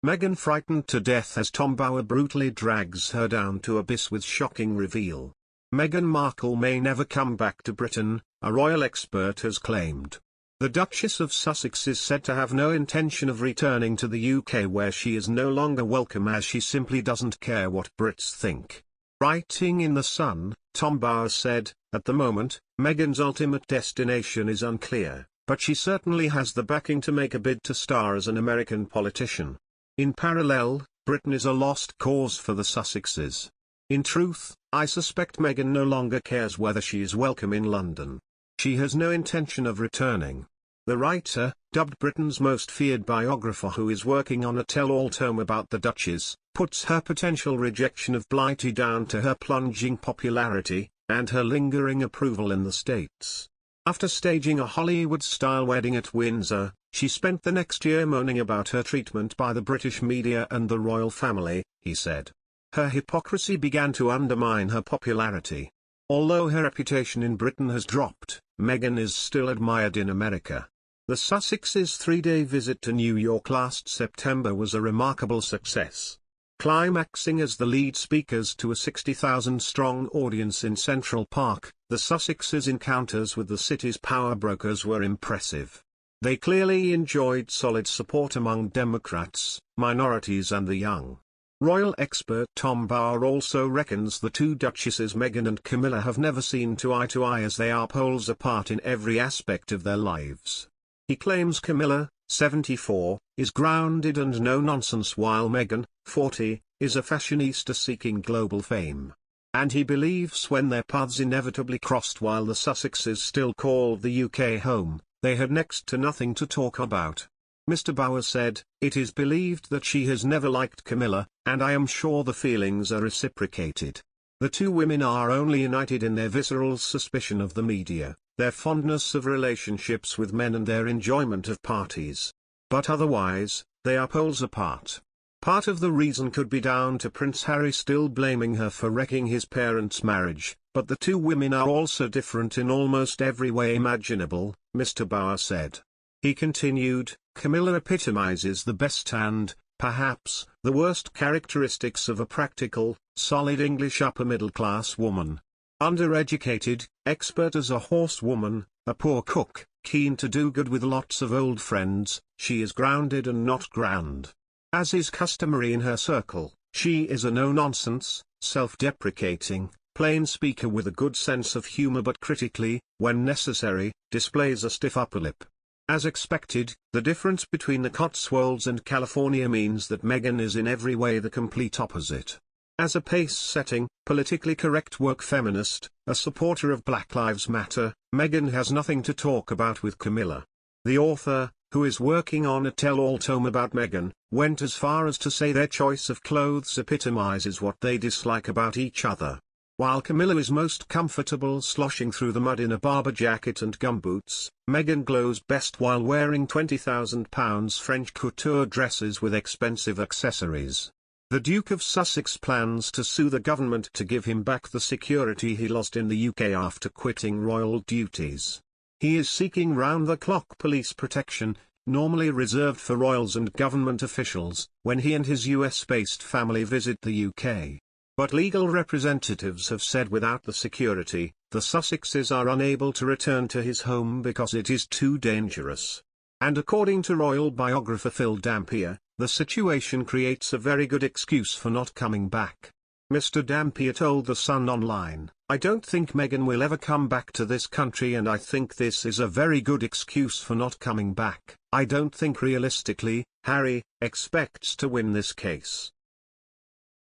Meghan frightened to death as Tom Bower brutally drags her down to abyss with shocking reveal. Meghan Markle may never come back to Britain, a royal expert has claimed. The Duchess of Sussex is said to have no intention of returning to the UK, where she is no longer welcome, as she simply doesn't care what Brits think. Writing in The Sun, Tom Bower said, "At the moment, Meghan's ultimate destination is unclear, but she certainly has the backing to make a bid to star as an American politician. In parallel, Britain is a lost cause for the Sussexes. In truth, I suspect Meghan no longer cares whether she is welcome in London. She has no intention of returning." The writer, dubbed Britain's most feared biographer, who is working on a tell-all tome about the Duchess, puts her potential rejection of Blighty down to her plunging popularity, and her lingering approval in the States. After staging a Hollywood-style wedding at Windsor, she spent the next year moaning about her treatment by the British media and the royal family, he said. Her hypocrisy began to undermine her popularity. Although her reputation in Britain has dropped, Meghan is still admired in America. The Sussexes' three-day visit to New York last September was a remarkable success. Climaxing as the lead speakers to a 60,000-strong audience in Central Park, the Sussexes' encounters with the city's power brokers were impressive. They clearly enjoyed solid support among Democrats, minorities and the young. Royal expert Tom Bower also reckons the two duchesses Meghan and Camilla have never seen to eye as they are poles apart in every aspect of their lives. He claims Camilla, 74, is grounded and no-nonsense, while Meghan, 40, is a fashionista seeking global fame. And he believes when their paths inevitably crossed while the Sussexes still called the UK home, they had next to nothing to talk about. Mr. Bower said, "It is believed that she has never liked Camilla, and I am sure the feelings are reciprocated. The two women are only united in their visceral suspicion of the media, their fondness of relationships with men and their enjoyment of parties. But otherwise, they are poles apart." Part of the reason could be down to Prince Harry still blaming her for wrecking his parents' marriage, but the two women are also different in almost every way imaginable, Mr. Bower said. He continued, "Camilla epitomizes the best and, perhaps, the worst characteristics of a practical, solid English upper-middle-class woman. Undereducated, expert as a horsewoman, a poor cook, keen to do good with lots of old friends, she is grounded and not grand. As is customary in her circle, she is a no-nonsense, self-deprecating, plain speaker with a good sense of humor, but critically, when necessary, displays a stiff upper lip. As expected, the difference between the Cotswolds and California means that Meghan is in every way the complete opposite. As a pace-setting, politically correct work feminist, a supporter of Black Lives Matter, Meghan has nothing to talk about with Camilla." The author, who is working on a tell-all tome about Meghan, went as far as to say their choice of clothes epitomizes what they dislike about each other. While Camilla is most comfortable sloshing through the mud in a Barber jacket and gumboots, Meghan glows best while wearing £20,000 French couture dresses with expensive accessories. The Duke of Sussex plans to sue the government to give him back the security he lost in the UK after quitting royal duties. He is seeking round-the-clock police protection, normally reserved for royals and government officials, when he and his US-based family visit the UK. But legal representatives have said without the security, the Sussexes are unable to return to his home because it is too dangerous. And according to royal biographer Phil Dampier, the situation creates a very good excuse for not coming back. Mr. Dampier told The Sun Online, "I don't think Meghan will ever come back to this country, and I think this is a very good excuse for not coming back. I don't think realistically, Harry expects to win this case.